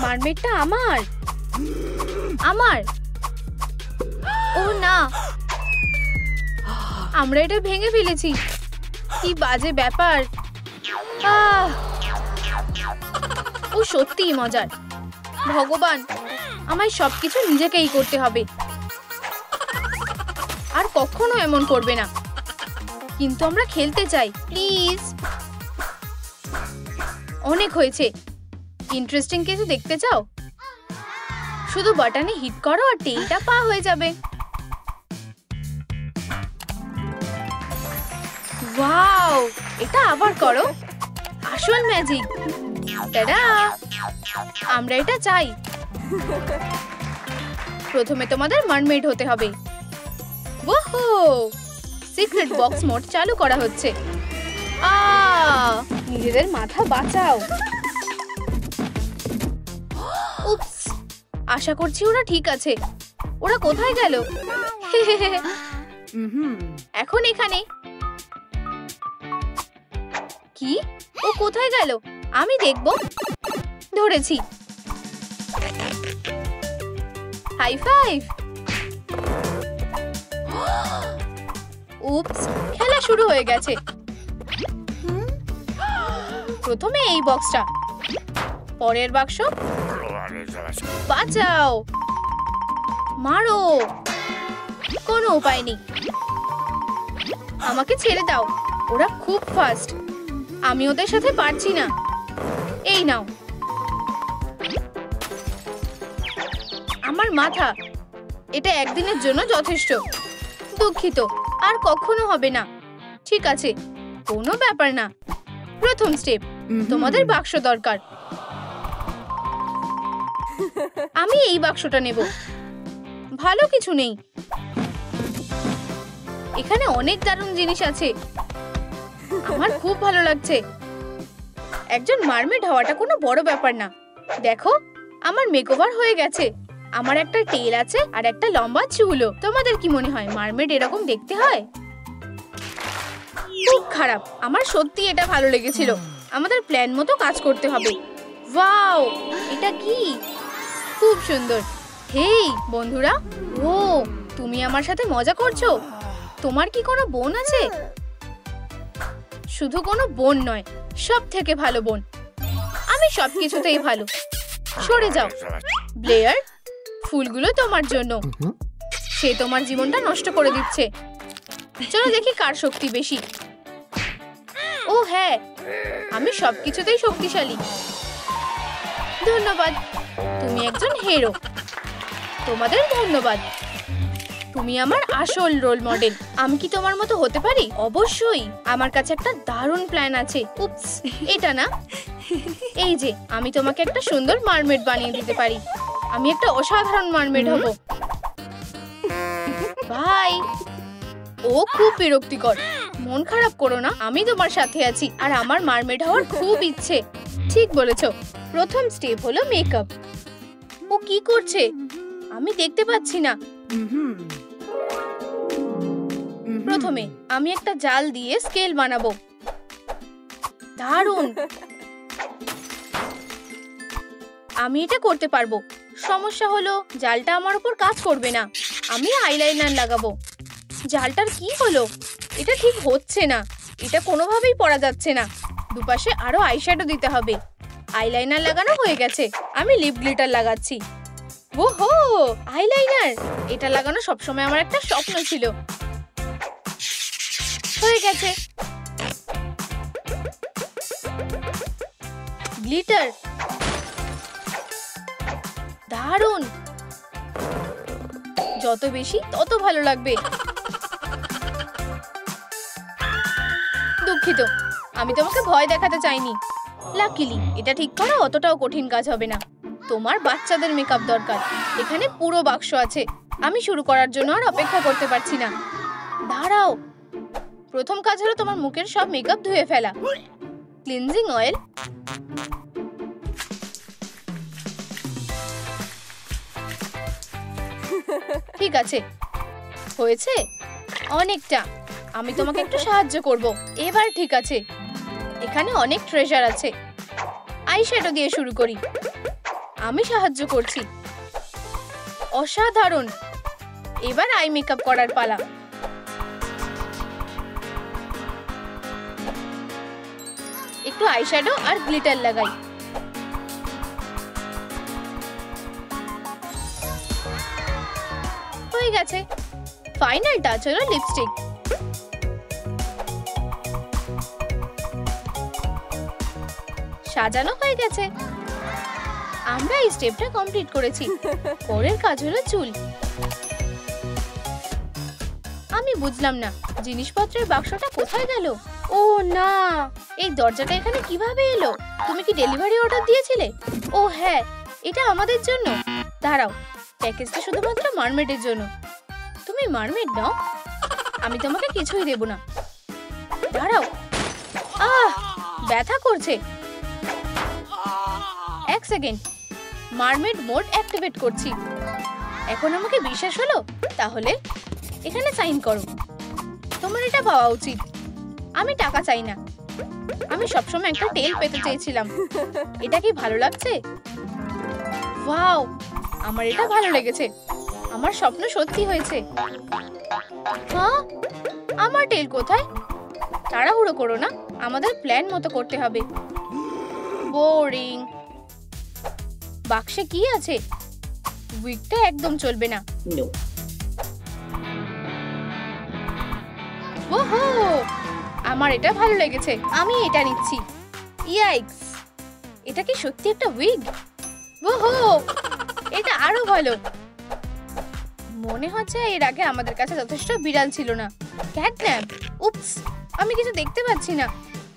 মারমেডটা আমার। আমার। ও না, আমরা এটা ভেঙে ফেলেছি। কি বাজে ব্যাপার। ও সত্যিই মজার। ভগবান, আমায় সবকিছু নিজেকেই করতে হবে। আর কখনো এমন করবে না। কিন্তু আমরা খেলতে চাই, প্লিজ। অনেক হয়েছে। ইন্টারেস্টিং কিছু দেখতে চাও? শুধু বাটনে হিট করো আর টেইলটা পা হয়ে যাবে। ওয়াও, এটা আবার করো। আসল ম্যাজিক। টাডা! আমরা এটা চাই। প্রথমে তোমাদের মারমেড হতে হবে। ওহো! সিক্রেট বক্স মোড চালু করা হচ্ছে। নিজেদের মাথা বাঁচাও। উপস, আশা করছি ওরা ঠিক আছে। ওরা কোথায় গেল? এখন এখানে। কি? ও কোথায় গেল? আমি দেখব। ধরেছি। High five. উপস, খেলা শুরু হয়ে গেছে। প্রথমে এই বক্সটা, পরের বাক্স। বাঁচাও, মারো। কোনো উপায় নেই। আমাকে ছেড়ে দাও। ওরা খুব ফাস্ট। আমি ওদের সাথে পারছি না। এই নাও। আমার মাথা। এটা একদিনের জন্য যথেষ্ট। দুঃখিত, আর কখনো হবে না। ঠিক আছে, কোনো ব্যাপার না। প্রথম স্টেপ, তোমাদের বাক্স দরকার। আমি এই বাক্সটা নেব। ভালো কিছু নেই। এখানে অনেক দারুণ জিনিস আছে। আমার খুব ভালো লাগছে। একজন মারমেড হওয়াটা কোনো বড় ব্যাপার না। দেখো, আমার মেকওভার হয়ে গেছে। আমার একটা টেল আছে আর একটা লম্বা চুলও। তোমাদের কি মনে হয় মারমেড এরকম দেখতে হয়? খুব খারাপ। আমার সত্যি এটা ভালো লেগেছিল। আমাদের প্ল্যান মতো কাজ করতে হবে। ওয়াও, এটা কি? খুব সুন্দর। হেই বন্ধুরা, ও তুমি আমার সাথে মজা করছো? তোমার কি কোনো বোন আছে? শুধু কোনো বোন নয়, সব থেকে ভালো বোন। আমি সবকিছুতেই ভালো। সরে যাও। ব্লেয়ার, ফুলগুলো তোমার জন্য। সে তোমার জীবনটা নষ্ট করে দিচ্ছে। চলো দেখি কার শক্তি বেশি। ও হ্যাঁ, আমি সবকিছুতেই শক্তিশালী। ধন্যবাদ, তুমি একজন হিরো। তোমাদের ধন্যবাদ। তুমি আমার আসল রোল মডেল। আমি কি তোমার মতো হতে পারি? অবশ্যই। আমার কাছে একটা দারুণ প্ল্যান আছে। উপস, এটা না। এই যে, আমি তোমাকে একটা সুন্দর মারমেড বানিয়ে দিতে পারি। আমি একটা অসাধারণ মারমেড হব। ভাই, ও খুব বিরক্তিকর। মন খারাপ করো না, আমি তোমার সাথে আছি। আর আমার মারমেড হওয়ার খুব ইচ্ছে। ঠিক বলেছো। প্রথম স্টেপ হলো মেকআপ। ও কি করছে? আমি দেখতে পাচ্ছি না। প্রথমে আমি একটা জাল দিয়ে স্কেল বানাবো। দারুণ। আমি এটা করতে পারবো। সমস্যা হলো জালটা আমার উপর কাজ করবে না। আমি আইলাইনার লাগাবো। জালটার কি হলো? এটা ঠিক হচ্ছে না। এটা কোনোভাবেই পরা যাচ্ছে না। দুপাশে আরো আইশ্যাডো দিতে হবে। আইলাইনার লাগানো হয়ে গেছে। আমি লিপ গ্লিটার লাগাচ্ছি। ওহো, আইলাইনার! এটা লাগানো সবসময় আমার একটা স্বপ্ন ছিল। হয়ে গেছে। গ্লিটার, দারুণ। যত বেশি তত ভালো লাগবে। দুঃখিত, আমি তোমাকে ভয় দেখাতে চাইনি। লাকিলি এটা ঠিক করা অতটাও কঠিন কাজ হবে না। তোমার বাচ্চাদের মেকআপ দরকার। এখানে পুরো বাক্স আছে। আমি শুরু করার জন্য আর অপেক্ষা করতে পারছি না। দাঁড়াও। প্রথম কাজ হলো তোমার মুখের সব মেকআপ ধুয়ে ফেলা। Cleansing oil. ঠিক আছে, হয়েছে অনেকটা। আমি তোমাকে একটু সাহায্য করব। এবার ঠিক আছে। এখানে অনেক ট্রেজার আছে। আইশ্যাডো দিয়ে শুরু করি। আমি সাহায্য করছি। অসাধারণ। এবার আই মেকআপ করার পালা। একটু আইশ্যাডো আর গ্লিটার লাগাই। হয়ে গেছে। ফাইনাল টাচ হলো লিপস্টিক। সাজানো হয়ে গেছে। আমরা এই স্টেপটা কমপ্লিট করেছি। পরের কাজ হলো চুল। আমি বুঝলাম না জিনিসপত্রের বাক্সটা কোথায় গেল। ও না, এই দরজাটা এখানে কিভাবে এলো? তুমি কি ডেলিভারি অর্ডার দিয়েছিলে? ও হ্যাঁ, এটা আমাদের জন্য। দাঁড়াও, প্যাকেজটা শুধুমাত্র মারমেডের জন্য। তুমি মারমেড নাও, আমি তোমাকে কিছুই দেব না। দাঁড়াও, ব্যথা করছে। এক সেকেন্ড, মারমেড মোড অ্যাক্টিভেট করছি। এখন আমাকে বিশ্বাস হলো? তাহলে এখানে সাইন করো। তোমার এটা পাওয়া উচিত। আমি টাকা চাই না। আমি সবসময় একটা টেল পেতে চেয়েছিলাম। এটা কি ভালো লাগছে? ওয়াও, আমার এটা ভালো লেগেছে। আমার স্বপ্ন সত্যি হয়েছে। হ্যাঁ, আমার টেল কোথায়? তাড়াহুড়ো করো না, আমাদের প্ল্যান মতো করতে হবে। বোরিং। বাক্সে কি আছে? উইকটা একদম চলবে না। ওহো, আমার এটা ভালো লেগেছে। আমি এটা নিচ্ছি। ইয়াইক্স, এটা কি সত্যি একটা উইগ? ওহো, এটা আরো ভালো। মনে হচ্ছে এর আগে আমাদের কাছে যথেষ্ট বিড়াল ছিল না। ক্যাটন্যাপ। উপস, আমি কিছু দেখতে পাচ্ছি না।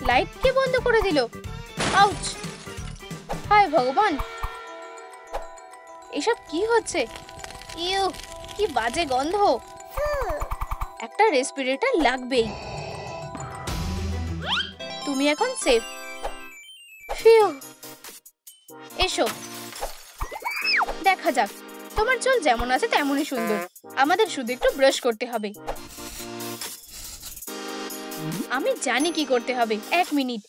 লাইট কে বন্ধ করে দিল? আউচ! হায় ভগবান, এসব কি হচ্ছে? ইউ, কি বাজে গন্ধ। একটা রেসপিরেটর লাগবেই। তুমি এখন সেফ। ফিউ। এসো, দেখা যাক। তোমার চুল যেমন আছে তেমনই সুন্দর। আমাদের শুধু একটু ব্রাশ করতে হবে। আমি জানি কি করতে হবে। 1 মিনিট।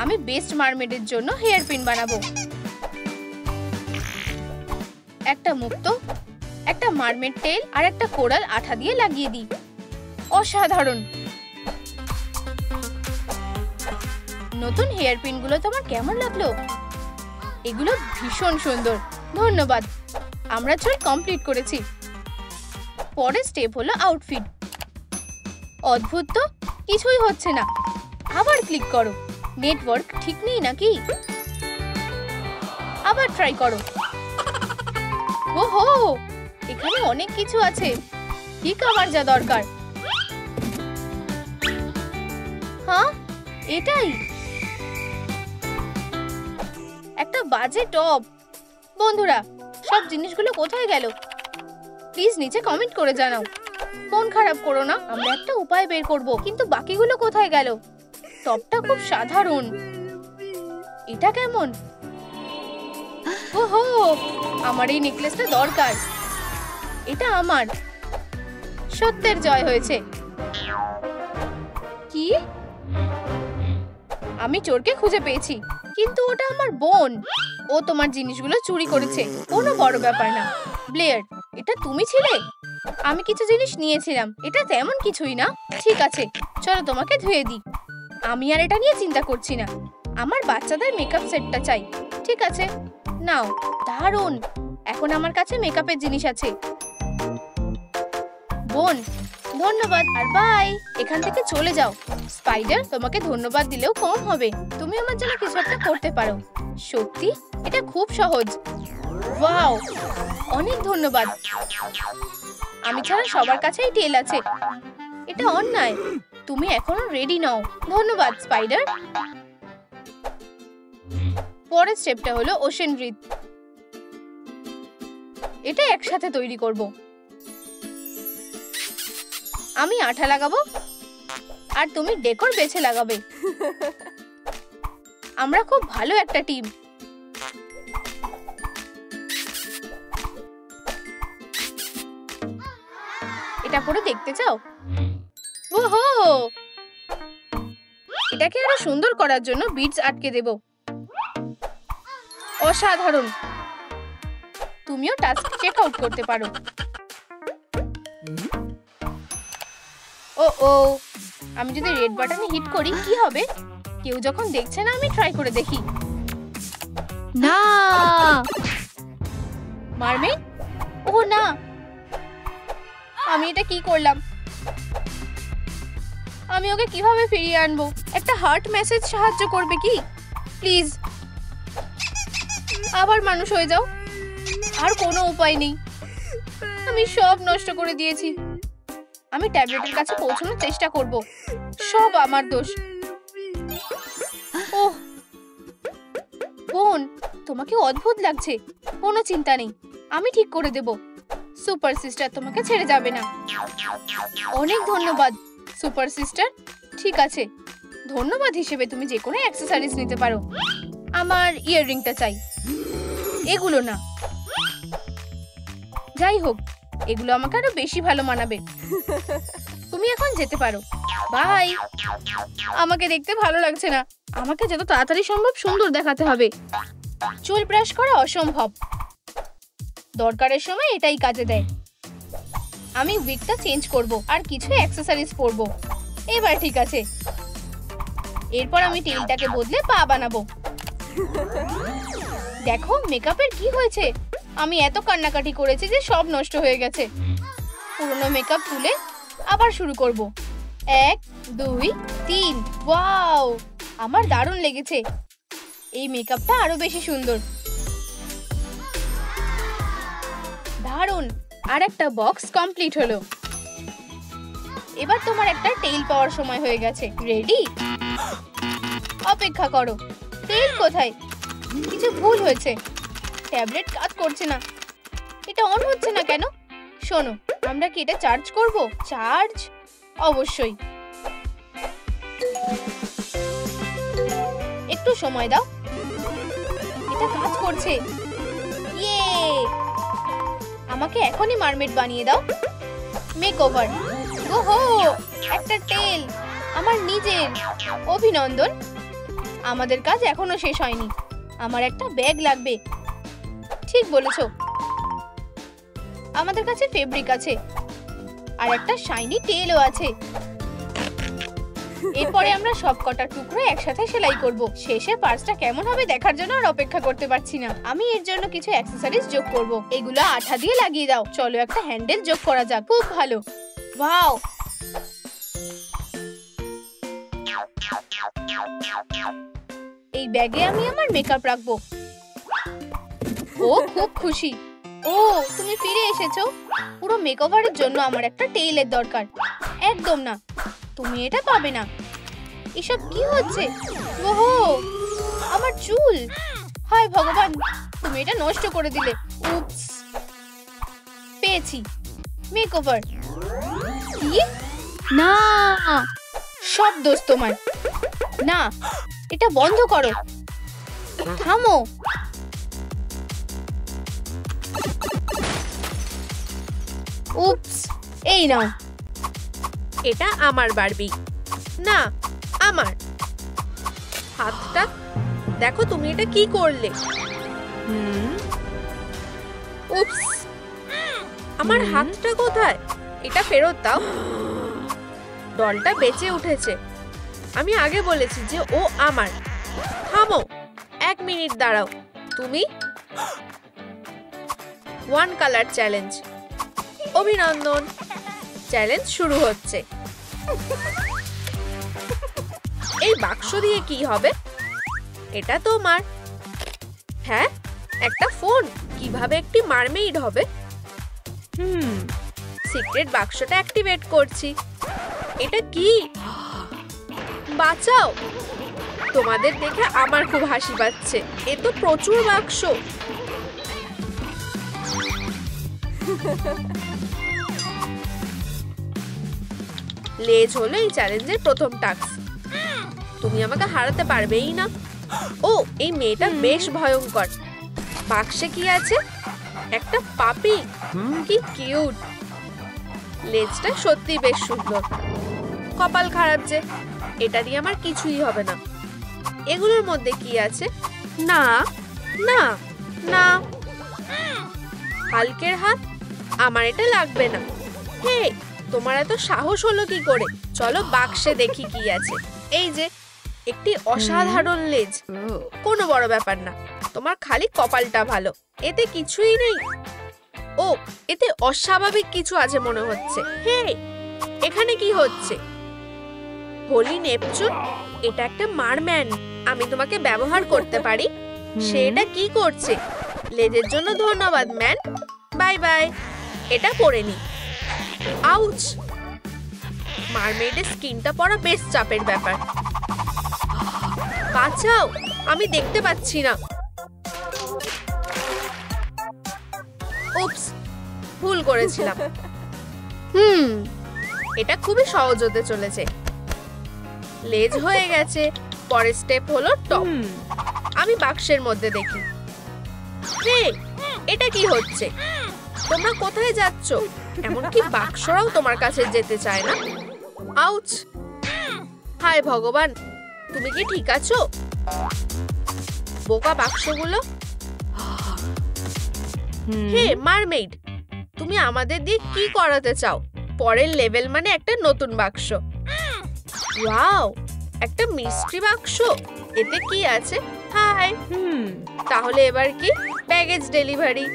আমি বেস্ট মারমেডের জন্য হেয়ার পিন বানাবো। একটা মুক্ত, একটা মারমেড টেল আর একটা কোরাল আঠা দিয়ে লাগিয়ে দিই। অসাধারণ। নতুন হেয়ার পিন গুলো তোমার কেমন লাগলো? এগুলো ভীষণ সুন্দর। ধন্যবাদ। আমরা চুল কমপ্লিট করেছি। পরের স্টেপ হলো আউটফিট। অদ্ভুত তো, কিছুই হচ্ছে না। আবার ক্লিক করো। নেটওয়ার্ক ঠিক নেই নাকি? আবার ট্রাই করো। ওহো, এখানে অনেক কিছু আছে। ঠিক আমার যা দরকার। হ্যাঁ, এটাই একটা বাজে টপ। বন্ধুরা, সব জিনিসগুলো কোথায় গেল? প্লিজ নিচে কমেন্ট করে জানাও। মন খারাপ করো না, আমরা একটা উপায় বের করব। কিন্তু বাকিগুলো কোথায় গেল? টপটা খুব সাধারণ। এটা কেমন? ওহো, আমার এই নেকলেসটা দরকার। এটা আমার। সত্যের জয় হয়েছে। কি? আমি চোরকে খুঁজে পেয়েছি, কিন্তু ওটা আমার বোন। ও তোমার জিনিসগুলো চুরি করেছে। কোনো বড় ব্যাপার না। ব্লেয়ার, এটা তুমি ছিলে? আমি কিছু জিনিস নিয়েছিলাম। এটা তেমন কিছুই না। ঠিক আছে, চলো তোমাকে ধুয়ে দিই। আমি আর এটা নিয়ে চিন্তা করছি না। আমার বাচ্চাদের মেকআপ সেটটা চাই। ঠিক আছে, নাও। দারুণ। এখন আমার কাছে মেকআপের জিনিস আছে। বোন, ধন্যবাদ আর বাই। এখান থেকে চলে যাও। স্পাইডার, তোমাকে ধন্যবাদ দিলেও কম হবে। তুমি আমার জন্য কিছু একটা করতে পারো। সত্যি? এটা খুব সহজ। ওয়াও, অনেক ধন্যবাদ। আমি ছাড়া সবার কাছেই টেল আছে। এটা অন্যায়। তুমি এখনো রেডি নও। ধন্যবাদ স্পাইডার। পরের স্টেপটা হলো ওশেন ব্রিথ। এটা একসাথে তৈরি করব। আমি আঠা লাগাবো আর তুমি ডেকোর বেছে লাগাবে। আমরা খুব ভালো একটা টিম। এটা পরে দেখতে চাও? ওহো, এটাকে আরো সুন্দর করার জন্য বিটস আটকে দেব। অসাধারণ। তুমিও টাস্ক চেক আউট করতে পারো। ও ও, আমি যদি রেড বাটনে হিট করি কি হবে? কেউ যখন দেখছে না, আমি ট্রাই করে দেখি। না, মারমেড? ও না, আমি এটা কি করলাম? আমি ওকে কিভাবে ফিরিয়ে আনবো? একটা হার্ট মেসেজ সাহায্য করবে কি? প্লিজ আবার মানুষ হয়ে যাও। আর কোনো উপায় নেই, আমি সব নষ্ট করে দিয়েছি। আমি ট্যাবলেটের কাছে পৌঁছানোর চেষ্টা করব। সব আমার দোষ। ওহ বোন, তোমাকে অদ্ভুত লাগছে। কোনো চিন্তা নেই, আমি ঠিক করে দেব। সুপার সিস্টার তোমাকে ছেড়ে যাবে না। অনেক ধন্যবাদ সুপার সিস্টার। ঠিক আছে, ধন্যবাদ হিসেবে তুমি যে কোনো অ্যাক্সেসরিজ নিতে পারো। আমার ইয়াররিংটা চাই, এগুলো না। যাই হোক, এগুলো আমাকে আরো বেশি ভালো মানাবে। তুমি এখন যেতে পারো। বাই। আমাকে দেখতে ভালো লাগছে না। আমাকে যত তাড়াতাড়ি সম্ভব সুন্দর দেখাতে হবে। চুল ব্রাশ করা অসম্ভব, দরকারের সময় এটাই কাজে দেয়। আমি উইগটা চেঞ্জ করব আর কিছু অ্যাক্সেসরিজ পরবো। এবার ঠিক আছে। এরপর আমি টেলটাকে বদলে পা বানাবো। দেখো মেকআপের কি হয়েছে। আমি এত কান্নাকাটি করেছি যে সব নষ্ট হয়ে গেছে। পুরনো মেকআপ তুলে আবার শুরু করব। 1 2 3। ওয়াও, আমার দারুণ লেগেছে। এই মেকআপটা আরো বেশি সুন্দর। দারুণ। আর একটা বক্স কমপ্লিট হলো। এবার তোমার একটা টেইল পাওয়ার সময় হয়ে গেছে। রেডি? অপেক্ষা করো। টেইল কোথায়? কিছু ভুল হয়েছে। ট্যাবলেট কাজ করছে না। এটা অন হচ্ছে না কেন? শোনো, আমরা কি এটা চার্জ করব? চার্জ? অবশ্যই। একটু সময় দাও। এটা কাজ করছে। ইয়ে! আমাকে এখনই মারমেড বানিয়ে দাও। মেকওভার। ওহো, একটা টেল আমার নিজের। অভিনন্দন। আমাদের কাজ এখনো শেষ হয়নি। আমার একটা ব্যাগ লাগবে। ঠিক বলেছো। আমাদের কাছে ফেব্রিক আছে আর একটা শাইনি টেলও আছে। এরপরে আমরা সব কটা টুকরো একসাথে সেলাই করব। শেষে পার্সটা কেমন হবে দেখার জন্য আর অপেক্ষা করতে পারছি না। আমি এর জন্য কিছু অ্যাকসেসরিজ যোগ করব। এগুলো আঠা দিয়ে লাগিয়ে দাও। চলো একটা হ্যান্ডেল যোগ করা যাক। খুব ভালো। ওয়াও, এই ব্যাগে আমি আমার মেকআপ রাখবো। ও খুব খুশি। ও, তুমি ফিরে এসেছো। পুরো মেকওভারের জন্য আমার একটা টেইলের দরকার। একদম না, তুমি এটা পাবে না। এসব কি হচ্ছে? ওহো, আমার চুল। হায় ভগবান, তুমি এটা নষ্ট করে দিলে। উপস। পেয়েছি মেকওভার। কি? না, সব দোষ তোমার। না, এটা বন্ধ করো। থামো। উপস, এই নাও। এটা আমার বারবি না, আমার হাতটা দেখো। তুমি এটা কি করলে? উপস, আমার হাতটা কোথায়? এটা ফেরত দাও। ডলটা বেঁচে উঠেছে। আমি আগে বলেছি যে ও আমার। থামো, 1 মিনিট দাঁড়াও। তুমি 1 কালার চ্যালেঞ্জ। অভিনন্দন, চ্যালেঞ্জ শুরু হচ্ছে। এই বাক্স দিয়ে কি হবে? এটা তোমার। হ্যাঁ, একটা ফোন। কিভাবে একটি মারমেইড হবে? সিক্রেট বাক্সটা অ্যাক্টিভেট করছি। এটা কি? বাঁচাও। তোমাদের দেখে আমার খুব হাসি পাচ্ছে। এ তো প্রচুর বাক্স। লেজ হলো এই চ্যালেঞ্জের প্রথম টাস্ক। তুমি আমাকে হারাতে পারবেই না। ও, এই মেয়েটা বেশ ভয়ঙ্কর। বাক্সে কি আছে? একটা পাপি। কি কিউট। লেজটা সত্যি বেশ সুন্দর। কপাল খারাপ যে, এটা দিয়ে আমার কিছুই হবে না। এগুলোর মধ্যে কি আছে? না, না না, হাল্কের হাত, আমার এটা লাগবে না। হে, তোমার এত সাহস হলো কি করে? চলো বাক্সে দেখি কি আছে। এই যে একটি অসাধারণ লেজ, কোনো বড় ব্যাপার না, তোমার খালি কপালটা ভালো, এতে কিছুই নেই। ও, এতে অস্বাভাবিক কিছু আছে মনে হচ্ছে। হে, এখানে কি হচ্ছে? হোলি নেপচুন, এটা একটা মারম্যান, আমি তোমাকে ব্যবহার করতে পারি। সে এটা কি করছে? লেজের জন্য ধন্যবাদ ম্যান, বাই বাই। এটা পরে নি। আউচ! মারমেডের স্কিনটা পরা বেশ চাপের ব্যাপার। বাঁচাও, আমি দেখতে পাচ্ছি না। উপস, ভুল করেছিলাম। এটা খুবই সহজ হতে চলেছে। লেজ হয়ে গেছে, পরের স্টেপ হলো টপ। আমি বাক্সের মধ্যে দেখি। হে, এটা কি হচ্ছে? তোমরা কোথায় যাচ্ছ? এমনকি বাক্সরাও তোমার কাছে যেতে চায় না। আউচ! হায় ভগবান, তুমি কি ঠিক আছো? বোকা বাক্সগুলো। হে মারমেইড, তুমি আমাদের দিয়ে কি করাতে চাও? পরের লেভেল মানে একটা নতুন বাক্স। ওয়াও, একটা মিস্ট্রি বাক্স। এতে কি আছে? হাই, তাহলে এবার কি? Baggage delivery.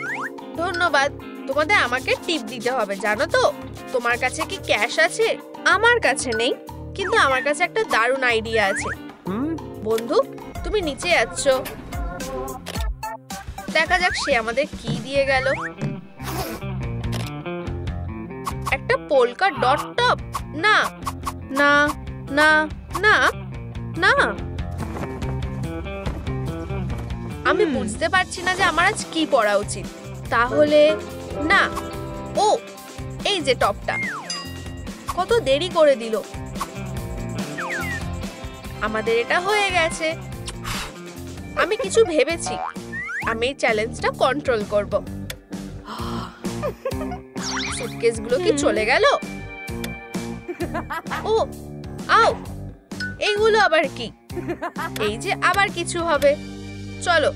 ধন্যবাদ। তোমাদের আমাকে টিপ দিতে হবে, জানো তো? তোমার কাছে কি ক্যাশ আছে? আমার কাছে নেই, কিন্তু আমার কাছে একটা দারুণ আইডিয়া আছে। বন্ধু, তুমি নিচে যাচ্ছ, দেখা যাক সে আমাদের কি দিয়ে গেল। একটা পোলকা ডট টপ? না না না না না, আমি বুঝতে পারছি না যে আমার আজ কি পরা উচিত। তাহলে না, ও এই যে টপটা, কত দেরি করে দিল। আমাদের এটা হয়ে গেছে। আমি কিছু ভেবেছি, আমি এই চ্যালেঞ্জটা কন্ট্রোল করব। সুটকেসগুলো কি চলে গেল? ও, আও, এইগুলো আবার কি? এই যে আবার কিছু হবে। চলো।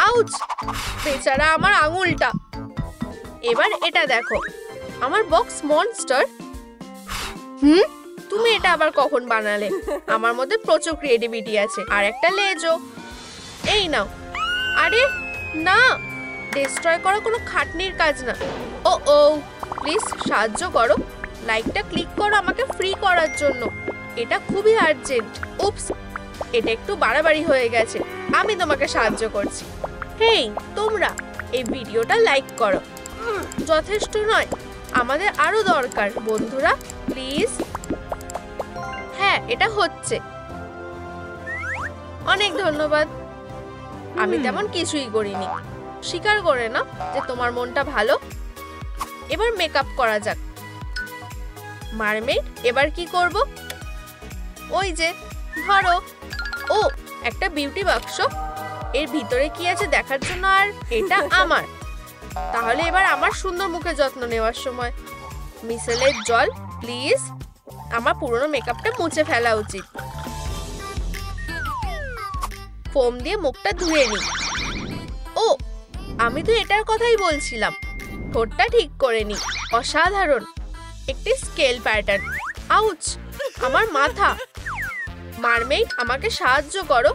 আউচ! বেচারা আমার আঙুলটা। এবার এটা দেখো, আমার বক্স মনস্টার। তুমি এটা আবার কখন বানালে? আমার মধ্যে প্রচুর ক্রিয়েটিভিটি আছে। আর একটা লেজও। এই নাও। আরে না, ডিস্ট্রয় করা কোনো খাটনির কাজ না। ও ও, প্লিজ সাহায্য করো, লাইকটা ক্লিক করো আমাকে ফ্রি করার জন্য। এটা খুবই আর্জেন্ট। উপস, এটা একটু বাড়াবাড়ি হয়ে গেছে। আমি তোমাকে সাহায্য করছি। হেই তোমরা, এই ভিডিওটা লাইক করো। যথেষ্ট নয়, আমাদের আরো দরকার বন্ধুরা, প্লিজ। হ্যাঁ, এটা হচ্ছে। অনেক ধন্যবাদ। আমি তেমন কিছুই করিনি। স্বীকার করে না যে তোমার মনটা ভালো। এবার মেকআপ করা যাক। মারমেড, এবার কি করব? ওই যে ধরো। ও, একটা বিউটি বাক্স। এর ভিতরে কি আছে দেখার জন্য। আর এটা আমার। তাহলে এবার আমার সুন্দর মুখের যত্ন নেওয়ার সময়। মিসেলের জল প্লিজ। আমার পুরনো মেকআপটা মুছে ফেলা উচিত। ফোম দিয়ে মুখটা ধুয়ে নিই। ও, আমি তো এটার কথাই বলছিলাম। ঠোঁটটা ঠিক করে নি। অসাধারণ। একটি স্কেল প্যাটার্ন। আউচ! আমার মাথা। মারমেইড, আমাকে সাহায্য করো।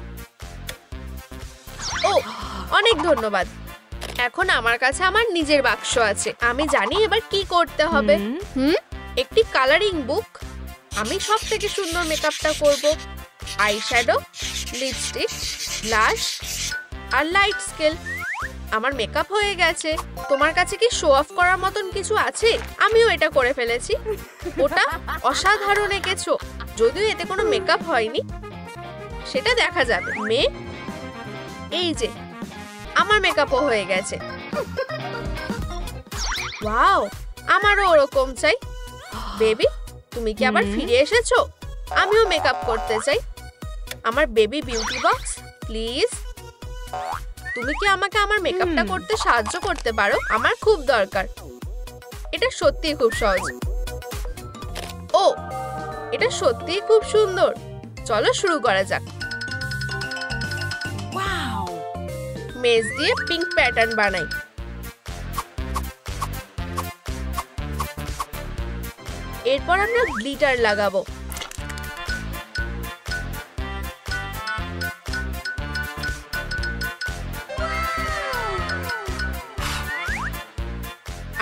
ও, অনেক ধন্যবাদ। এখন আমার কাছে আমার নিজের বাক্স আছে। আমি জানি এবার কি করতে হবে। একটি কালারিং বুক। আমি সব থেকে সুন্দর মেকআপটা করব। আই শ্যাডো, লিপস্টিক, ব্লাশ আর লাইট স্কেল। আমার মেকআপ হয়ে গেছে। তোমার কাছে কি শো অফ করার মতন কিছু আছে? আমিও এটা করে ফেলেছি। ওটা অসাধারণ এঁকেছো। যদিও এতে কোনো মেকআপ হয়নি, সেটা দেখা যাবে। মেয়ে, এই যে আমার মেকআপও হয়ে গেছে। ওয়াও, আমারও ওরকম চাই। বেবি, তুমি কি আবার ফিরে এসেছো? আমিও মেকআপ করতে চাই। আমার বেবি বিউটি বক্স প্লিজ। তুমি কি আমাকে আমার মেকআপটা করতে সাহায্য করতে পারো? আমার খুব দরকার। এটা সত্যিই খুব সহজ। ও, এটা সত্যিই খুব সুন্দর। চলো শুরু করা যাক। মেজ দিয়ে পিঙ্ক প্যাটার্ন বানাই। এরপর আমরা গ্লিটার লাগাবো।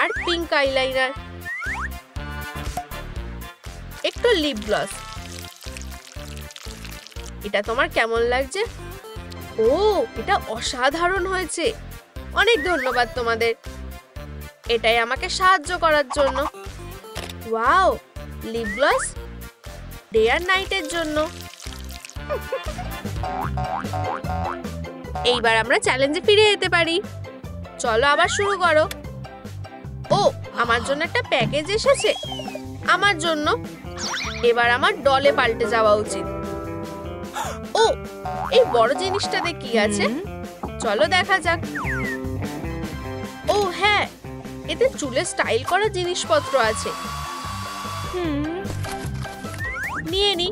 আর পিঙ্ক আইলাইনার, একটু লিপ গ্লস। এটা তোমার কেমন লাগছে? ও, এটা অসাধারণ হয়েছে। অনেক ধন্যবাদ তোমাদের, এটাই আমাকে সাহায্য করার জন্য। ওয়াও, লিপ গ্লস ডে আর নাইটের জন্য। এইবার আমরা চ্যালেঞ্জে ফিরে যেতে পারি। চলো আবার শুরু করো। ও, আমার জন্য একটা প্যাকেজ এসেছে। আমার জন্য এবার আমার ডলে পাল্টে যাওয়া উচিত। ও, এই বড় জিনিসটাতে কি আছে? চলো দেখা যাক। ও হ্যাঁ, এতে চুলে স্টাইল করা জিনিসপত্র আছে। নিয়ে নি,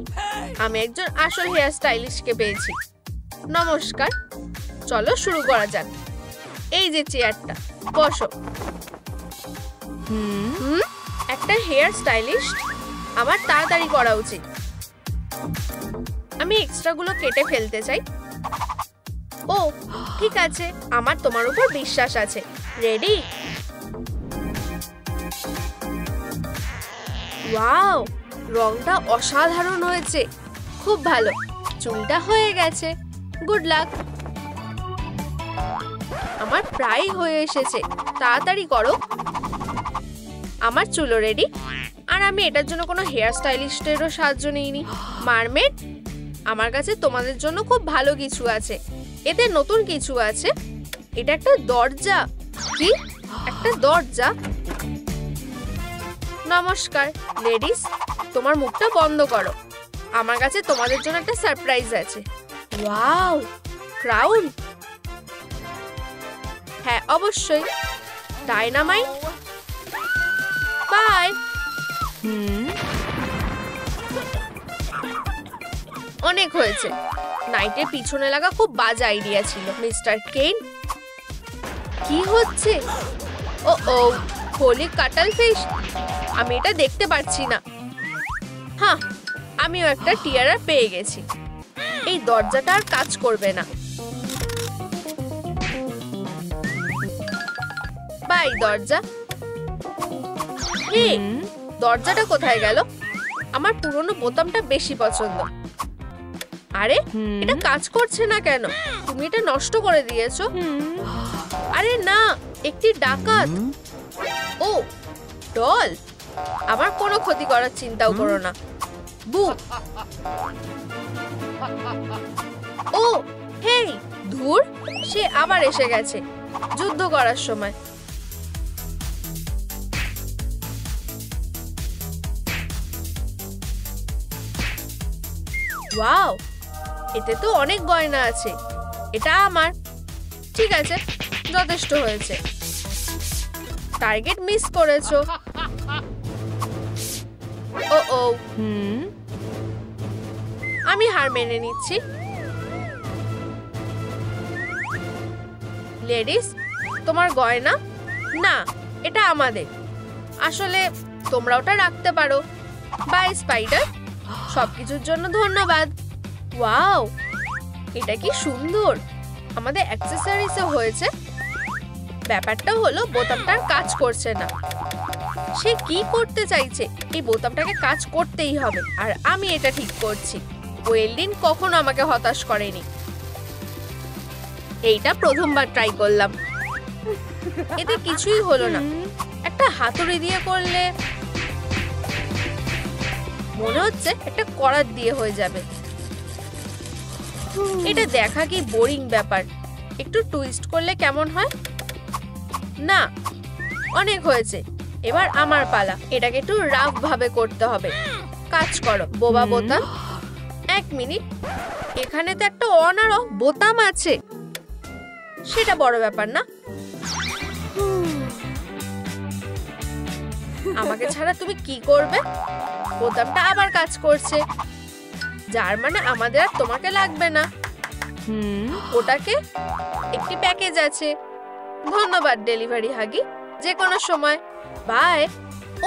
আমি একজন আসল হেয়ার স্টাইলিস্টকে পেয়েছি। নমস্কার, চলো শুরু করা যাক। এই যে চেয়ারটা, বসো। একটা হেয়ার স্টাইলিস্ট, আমার তাড়াতাড়ি করা উচিত। আমি এক্সট্রাগুলো কেটে ফেলতে চাই। ও ঠিক আছে, আমার তোমার উপর বিশ্বাস আছে। রেডি? ওয়াও, রংটা অসাধারণ হয়েছে। খুব ভালো, চুলটা হয়ে গেছে। Good luck. আমার প্রায় হয়ে এসেছে, তাড়াতাড়ি করো। আমার চুলও রেডি, আর আমি এটার জন্য কোনো হেয়ার স্টাইলিস্টেরও সাহায্য নিইনি। মারমেড, আমার কাছে তোমাদের জন্য খুব ভালো কিছু আছে। এতে নতুন কিছু আছে। এটা একটা দরজা। কি? একটা দরজা? নমস্কার লেডিস, তোমার মুখটা বন্ধ করো। আমার কাছে তোমাদের জন্য একটা সারপ্রাইজ আছে। Wow, crown? হ্যাঁ অবশ্যই। ডাইনামাইট? বাই। অনেক হয়েছে। নাইটের পিছনে লাগা খুব বাজে আইডিয়া ছিল, মিস্টার কেন। কি হচ্ছে? ও ও, হোলি কাটাল ফিশ। আমি এটা দেখতে পাচ্ছি না। হ্যাঁ, আমিও একটা টিয়ারা পেয়ে গেছি। এই দরজাটা আর কাজ করবে না। বাই দরজা। হে, দরজাটা কোথায় গেল? আমার পুরনো বোতামটা বেশি পছন্দ। আরে, এটা কাজ করছে না কেন? তুমি এটা নষ্ট করে দিয়েছো। আরে না, একটি ডাকাত। ও, ডল। আমার কোনো ক্ষতি করার চিন্তাও করো না। বু। ও হেই, ধুর, সে আবার এসে গেছে যুদ্ধ করার সময়। ওয়াও, এতে তো অনেক গয়না আছে। এটা আমার। ঠিক আছে, যথেষ্ট হয়েছে। টার্গেট মিস করেছো। ও ও, আমি হার মেনে নিচ্ছি। লেডিস, তোমার গয়না? না, এটা আমাদের। আসলে তোমরা ওটা রাখতে পারো। বাই স্পাইডার, সবকিছুর জন্য ধন্যবাদ। ওয়াও, এটা কি সুন্দর। আমাদের অ্যাক্সেসরিজও হয়েছে। ব্যাপারটা হলো বোতামটার কাজ করছে না। সে কি করতে চাইছে? এই বোতামটাকে কাজ করতেই হবে, আর আমি এটা ঠিক করছি। ওয়েলডিন কখনো আমাকে হতাশ করেনি। এইটা প্রথমবার ট্রাই করলাম, এতে কিছুই হলো না। একটা হাতুড়ি দিয়ে করলে মনে হচ্ছে একটা করাত দিয়ে হয়ে যাবে। এটা দেখা কি বোরিং ব্যাপার। একটু টুইস্ট করলে কেমন হয়? না, অনেক হয়েছে। এবার আমার পালা। এটাকে একটু রাফ ভাবে করতে হবে। কাজ করো বোবা বোতাম। এক মিনিট, এখানে তো একটা অন আর অফ বোতাম আছে। সেটা বড় ব্যাপার না। আমাকে ছাড়া তুমি কি করবে? বোতামটা আবার কাজ করছে, যার মানে আমাদের আর তোমাকে লাগবে না। ওটাকে একটি প্যাকেজ আছে। ধন্যবাদ ডেলিভারি হাগি, যে কোনো সময়। বাই।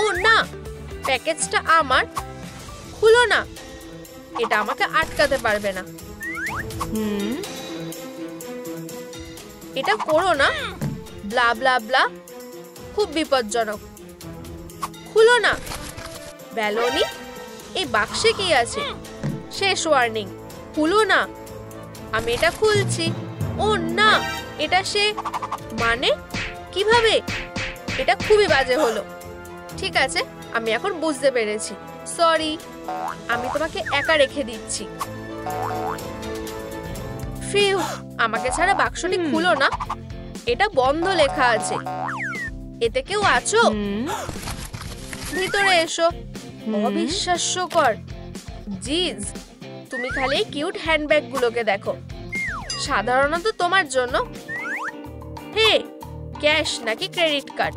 ও না, প্যাকেজটা আমার, খুলো না। এটা আমাকে আটকাতে পারবে না। এটা করো না, ব্লা ব্লা ব্লা, খুব বিপজ্জনক। খুলো না। ব্যালনি, এই বাক্সে কি আছে? শেষ ওয়ার্নিং, খুলো না। আমি এটা খুলছি। ও না, এটা সে, মানে কিভাবে? এটা খুবই বাজে হলো। ঠিক আছে, আমি এখন বুঝতে পেরেছি। সরি, আমি তোমাকে একা রেখে দিচ্ছি। ফিউ, আমাকে ছাড়া বাক্সটি খুলো না। এটা বন্ধ লেখা আছে। এতে কেউ আছো? ভিতরে এসো। অবিশ্বাস্যকর। জিজ, তুমি খালি এই কিউট হ্যান্ডব্যাগ গুলোকে দেখো, সাধারণত তোমার জন্য। হে, ক্যাশ নাকি ক্রেডিট কার্ড?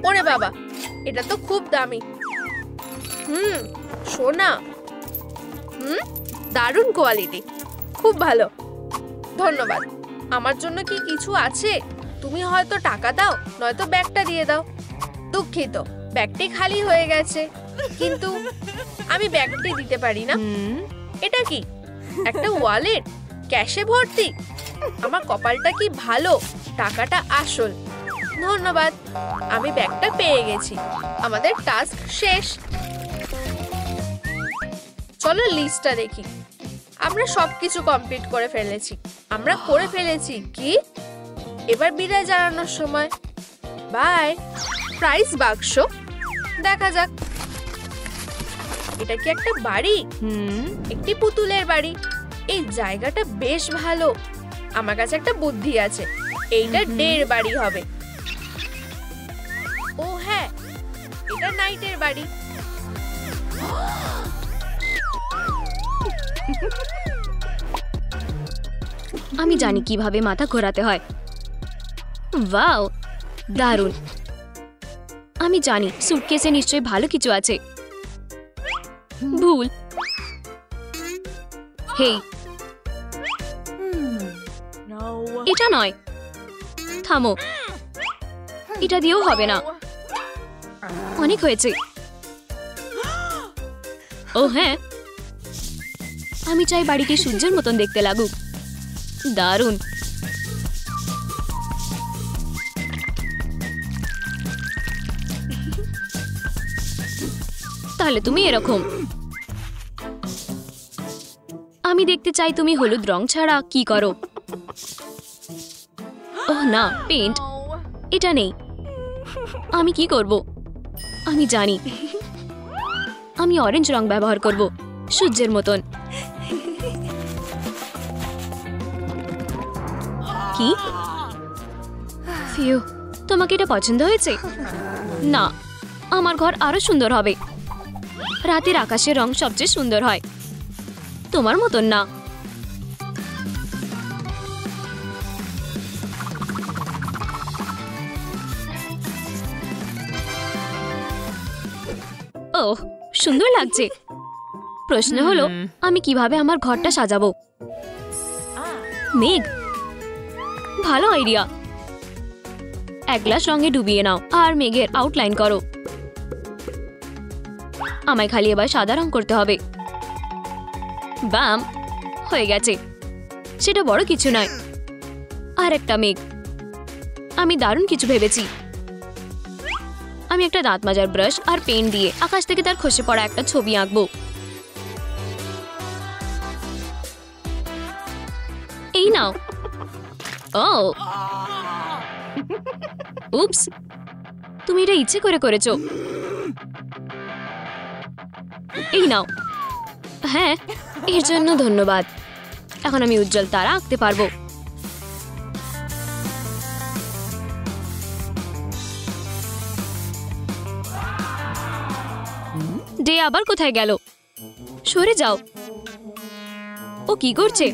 ওরে বাবা, এটা তো খুব দামি। সোনা। দারুণ কোয়ালিটি, খুব ভালো। ধন্যবাদ। আমার জন্য কি কিছু আছে? তুমি হয়তো টাকা দাও, নয়তো ব্যাগটা দিয়ে দাও। দুঃখিত, ব্যাগটি খালি হয়ে গেছে, কিন্তু আমি ব্যাগটি দিতে পারি না। এটা কি, একটা ওয়ালেট? ক্যাশে ভর্তি? আমার কপালটা কি ভালো, টাকাটা আসল। ধন্যবাদ, আমি ব্যাগটা পেয়ে গেছি। আমাদের টাস্ক শেষ। চলো লিস্টটা দেখি। আমরা সবকিছু কমপ্লিট করে ফেলেছি। কি? এবার বিদায় জানানোর সময়। বাই। প্রাইস বাক্স, দেখা যাক। এটা কি একটা বাড়ি? একটি পুতুলের বাড়ি। এই জায়গাটা বেশ ভালো। আমার কাছে একটা বুদ্ধি আছে, এইটা ডের বাড়ি হবে। ও হ্যাঁ, এটা নাইটের বাড়ি। আমি জানি কিভাবে মাথা ঘোরাতে হয়। ওয়াও, দারুণ। আমি জানি সুটকেসে নিশ্চয়ই ভালো কিছু আছে। ভুল। হেই, এটা নয়, থামো। এটা দিয়েও হবে না, অনেক হয়েছে। ও হ্যাঁ, আমি চাই বাড়িটি সূর্যের মতন দেখতে লাগুক। দারুণ। তাহলে তুমি এরকম। আমি দেখতে চাই তুমি হলুদ রং ছাড়া কি করো। ওহ না, পেইন্ট। এটা নেই। আমি কি করব? আমি জানি, আমি অরেঞ্জ রং ব্যবহার করব, সূর্যের মতন। কি? ফিউ, তোমাকে এটা পছন্দ হয়েছে? না, আমার ঘর আরো সুন্দর হবে। রাতের আকাশের রং সবচেয়ে সুন্দর হয়, তোমার মতন না। ওহ, সুন্দর লাগছে। প্রশ্ন হলো আমি কিভাবে আমার ঘরটা সাজাবো। মেঘ, ভালো আইডিয়া। এক গ্লাস রঙে ডুবিয়ে নাও আর মেঘের আউটলাইন করো। আমায় খালি এবার সাদা রং করতে হবে। বাম, হয়ে গেছে। সেটা বড় কিছু নয়। আর একটা মেঘ। আমি দারুণ কিছু ভেবেছি। আমি একটা দাঁত মাজার ব্রাশ আর পেন দিয়ে আকাশ থেকে তার খসে পড়া একটা ছবি আঁকবো। এই নাও। ও উপস, তুমি এটা ইচ্ছে করে করেছো। এই নাও। হ্যাঁ, এর জন্য ধন্যবাদ। এখন আমি উজ্জ্বল তারা আঁকতে পারবো। ডে আবার কোথায় গেল? সরে যাও। ও কি করছে?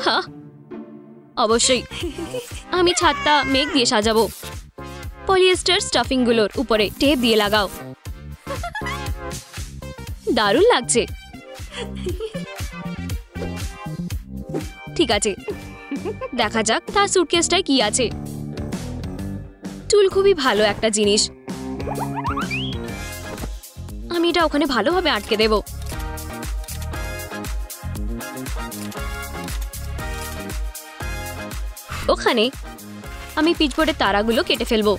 হ্যাঁ, অবশ্যই। আমি ছাদটা মেঘ দিয়ে সাজাবো। পলিয়েস্টার স্টাফিং গুলোর উপরে টেপ দিয়ে লাগাও। দারুণ লাগছে। ঠিক আছে, দেখা যাক তার সুটকেসটায় কি আছে। টুল খুবই ভালো একটা জিনিস। আমি এটা ওখানে ভালোভাবে আটকে দেব। ওখানে আমি পিচবোর্ডের তারাগুলো কেটে ফেলবো।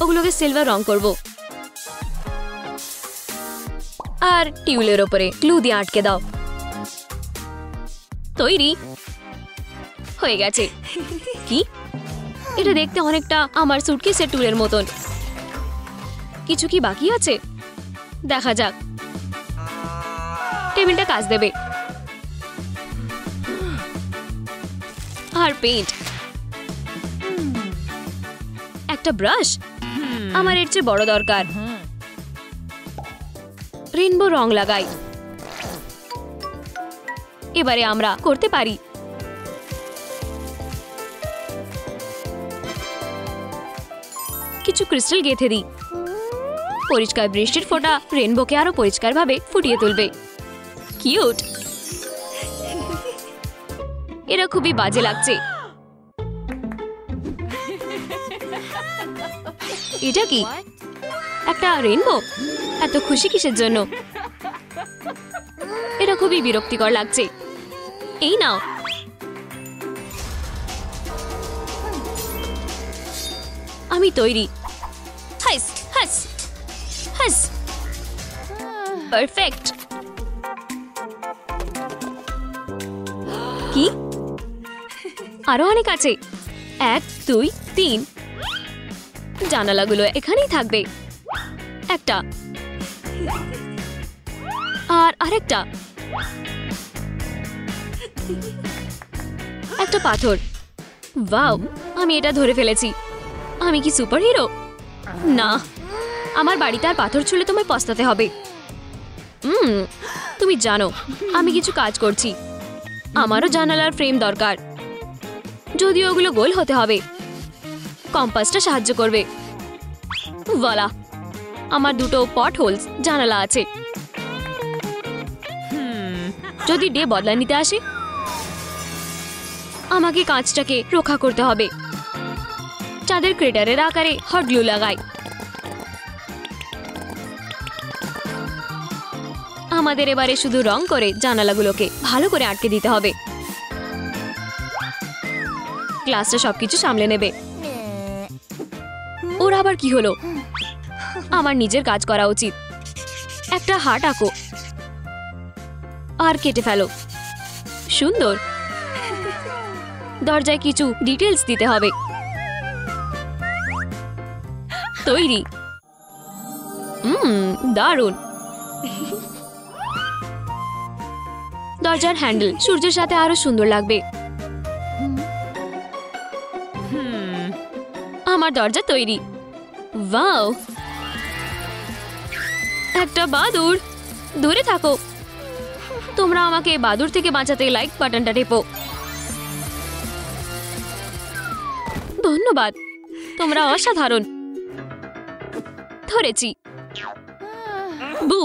ওগুলোকে সিলভার রং করব আর টিউলের ওপরে গ্লু দিয়ে আটকে দাও। তৈরি হয়ে গেছে। কি, এটা দেখতে অনেকটা আমার সুটকেসের টুলের মতন। কিছু কি বাকি আছে? দেখা যাক। টেবিলটা কাজ দেবে আর পেইন্ট, একটা ব্রাশ। আমার এর চেয়ে বড় দরকার। রেইনবো রং লাগাই। এবারে আমরা করতে পারি। কিছু ক্রিস্টাল গেঁথে দিই। পরিষ্কার বৃষ্টির ফোঁটা রেইনবোকে আরো পরিষ্কারভাবে ফুটিয়ে তুলবে। কিউট। এরা খুবই বাজে লাগছে। এটা কি, একটা রেইনবো? এত খুশি কিসের জন্য? এটা খুবই বিরক্তিকর লাগছে। এই নাও। আমি তৈরি। হাইস হাস হাস। পারফেক্ট। কি, আরো অনেক আছে। 1 2 3। জানালাগুলো এখানেই থাকবে। একটা আর আরেকটা। একটা পাথর। ওয়াও, আমি এটা ধরে ফেলেছি। আমি কি সুপারহিরো? না, আমার বাড়িতে আর পাথর ছুঁলে তোমায় পস্তাতে হবে। তুমি জানো আমি কিছু কাজ করছি। আমারও জানালার ফ্রেম দরকার, যদিও ওগুলো গোল হতে হবে। কম্পাসটা সাহায্য করবে। ভোলা, আমার দুটো পট হোলস জানালা আছে। যদি ডে বদলা নিতে আসে, আমাকে কাঁচটাকে রক্ষা করতে হবে। চাঁদের ক্রেটারের আকারে হট গ্লু লাগাই। আমাদের এবারে শুধু রং করে জানালাগুলোকে ভালো করে আটকে দিতে হবে। ক্লাসটা সবকিছু সামলে নেবে। ওর আবার কি হলো? আমার নিজের কাজ করা উচিত। একটা হার্ট আঁকো আর কেটে ফেলো। সুন্দর। দরজায় কিছু ডিটেলস দিতে হবে। তৈরি। দারুণ। দরজার হ্যান্ডেল সূর্যের সাথে আরো সুন্দর লাগবে। আমার দরজা তৈরি। ওয়াও, একটা বাদুড়। দূরে থাকো। তোমরা আমাকে বাদুড় থেকে বাঁচাতে লাইক বাটনটা টেপো। ধন্যবাদ, তোমরা অসাধারণ। ধরেছি। বু,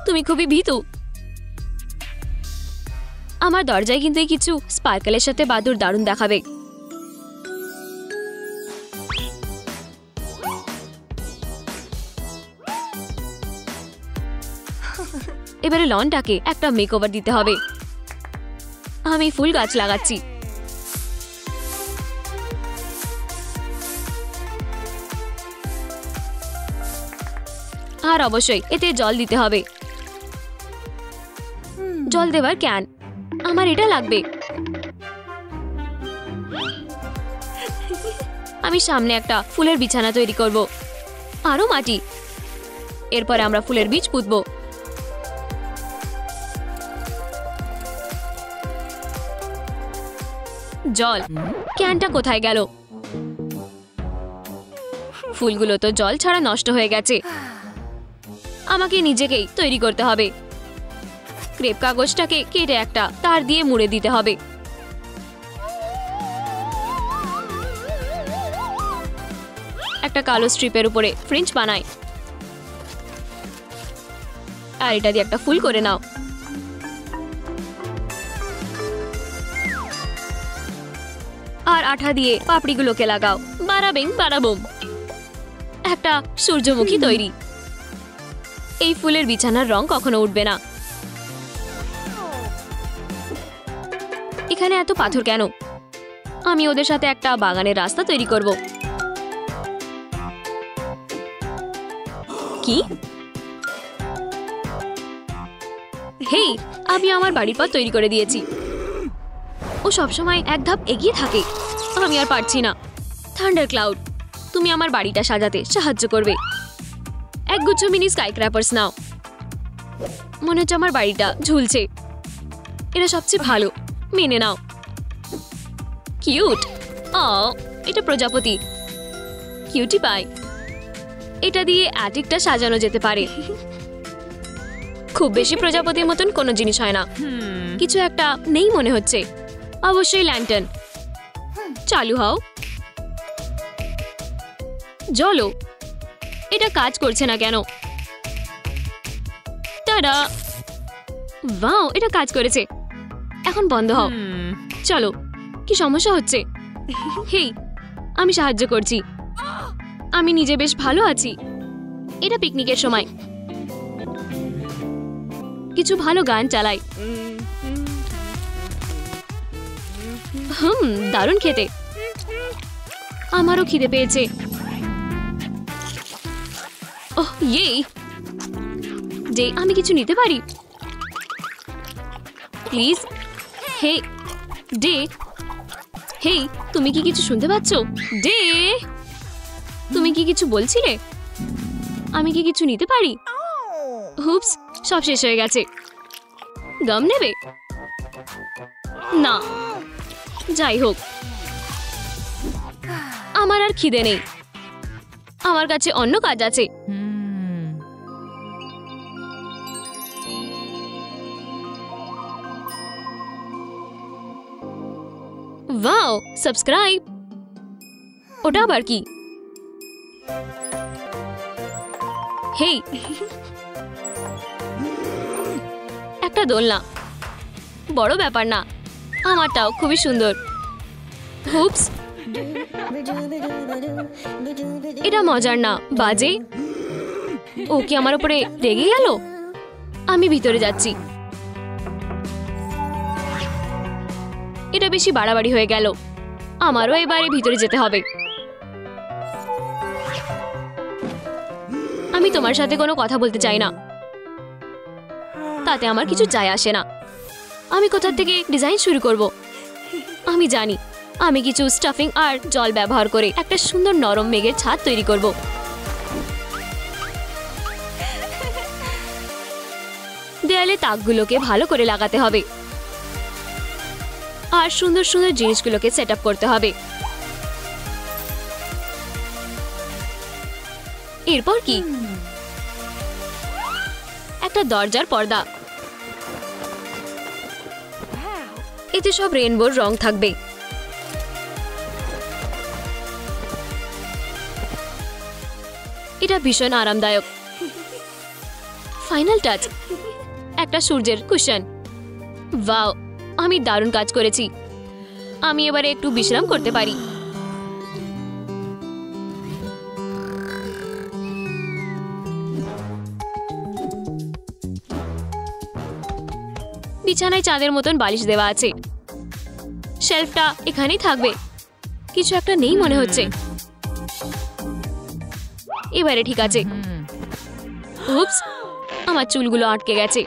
তুমি খুবই ভীতু। আমার দরজায় কিন্তু কিছু স্পার্কেলের সাথে বাদুড় দারুণ দেখাবে। এবারে লনটাকে একটা মেকওভার দিতে হবে। আমি ফুল গাছ লাগাচ্ছি। আর অবশ্যই এতে জল দিতে হবে। জল দেবার ক্যান। আমার এটা লাগবে। আমি সামনে একটা ফুলের বিছানা তৈরি করব। আরো মাটি। এরপরে আমরা ফুলের বীজ পুঁতবো। জল। ক্যানটা কোথায় গেল? ফুলগুলো তো জল ছাড়া নষ্ট হয়ে গেছে। আমাকে নিজেকেই তৈরি করতে হবে। ক্রেপ কাগজটাকে কেটে একটা তার দিয়ে মুড়ে দিতে হবে। একটা কালো স্ট্রিপের উপরে ফ্রিঞ্চ বানাই। আর এটা দিয়ে একটা ফুল করে নাও। আর আঠা দিয়ে পাপড়িগুলোকে লাগাও। বারাবিং বারাবুম, একটা সূর্যমুখী তৈরি। এই ফুলের বিছানার রং কখনো উঠবে না। এখানে এত পাথর কেন? আমি ওদের সাথে একটা বাগানের রাস্তা তৈরি করব। কি? হেই, আমি আমার বাড়ির পথ তৈরি করে দিয়েছি। ও সবসময় এক ধাপ এগিয়ে থাকে। আমি আর পারছি না। থান্ডার ক্লাউড, তুমি আমার বাড়িটা সাজাতে সাহায্য করবে। একগুচ্ছ মিনি স্কাই ক্র্যাপার্স নাও। মনে হচ্ছে আমার বাড়িটা ঝুলছে। এটা সবচেয়ে ভালো, মেনে নাও। কিউট। এটা প্রজাপতি, কিউটি পাই। এটা দিয়ে অ্যাটিকটা সাজানো যেতে পারে। খুব বেশি প্রজাপতির মতন কোনো জিনিস হয় না। কিছু একটা নেই মনে হচ্ছে। অবশ্যই ল্যান্টার্ন। চালু হও। জ্বলো। এটা কাজ করছে না কেন? টাডা! ওয়াও, এটা কাজ করেছে। এখন বন্ধ হও। চলো, কি সমস্যা হচ্ছে? হেই, আমি সাহায্য করছি। আমি নিজে বেশ ভালো আছি। এটা পিকনিকের সময়। কিছু ভালো গান চালাই। দারুণ খেতে। আমারও খিদে পেয়েছে। ওহ ইয়ে, যে আমি কিছু নিতে পারি প্লিজ? হে ডে, হেই, তুমি কি কিছু শুনতে পাচ্ছ? ডে, তুমি কি কিছু বলছিলে? আমি কি কিছু নিতে পারি? হুপস, সব শেষ হয়ে গেছে। গাম নেবে? না, যাই হোক, আমার আর খিদে নেই। আমার কাছে অন্য কাজ আছে। Wow, subscribe. ওটা আবার কি? হেই, একটা দোলনা। বড় ব্যাপার না, আমারটাও খুবই সুন্দর। হুপস, এটা মজার না, বাজে। ও কি আমার উপরে রেগে গেল? আমি ভিতরে যাচ্ছি। এটা বেশি বাড়াবাড়ি হয়ে গেল। আমারও এবারে ভিতরে যেতে হবে। আমি তোমার সাথে কোনো কথা বলতে চাই না। তাতে আমার কিছু যায় আসে না। আমি কোথা থেকে ডিজাইন শুরু করব? আমি জানি, আমি কিছু স্টাফিং আর জল ব্যবহার করে একটা সুন্দর নরম মেঘের ছাদ তৈরি করব। দেয়ালে তাকগুলোকে ভালো করে লাগাতে হবে আর সুন্দর সুন্দর জিনিসগুলোকে সেট আপ করতে হবে। এরপর কি? একটা দরজার পর্দা। এতে সব রেইনবোর রং থাকবে। এটা ভীষণ আরামদায়ক। ফাইনাল টাচ, একটা সূর্যের কুশন। ওয়াও, আমি দারুণ কাজ করেছি। আমি এবারে একটু বিশ্রাম করতে পারি। বিছানায় চাঁদের মতন বালিশ দেওয়া আছে। শেলফটা এখানেই থাকবে। কিছু একটা নেই মনে হচ্ছে। এবারে ঠিক আছে। উপস, আমার চুলগুলো আটকে গেছে।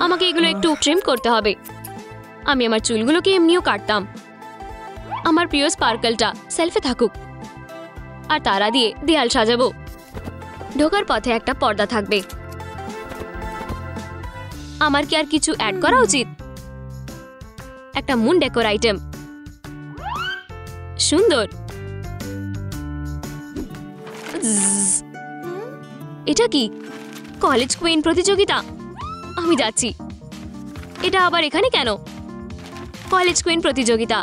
আমাকে এগুলো একটু ট্রিম করতে হবে। আমি আমার চুলগুলোকে এমনিও কাটতাম। আমার প্রিয় স্পার্কেলটা সেলফে থাকুক। আর তারা দিয়ে দেয়াল সাজাবো। ঢোকার পথে একটা পর্দা থাকবে। আমার কি আর কিছু অ্যাড করা উচিত? একটা মুন ডেকোর আইটেম। সুন্দর। এটা কি? কলেজ কুইন প্রতিযোগিতা? আমি যাচ্ছি। এটা আবার এখানে কেন? কলেজ কুইন প্রতিযোগিতা।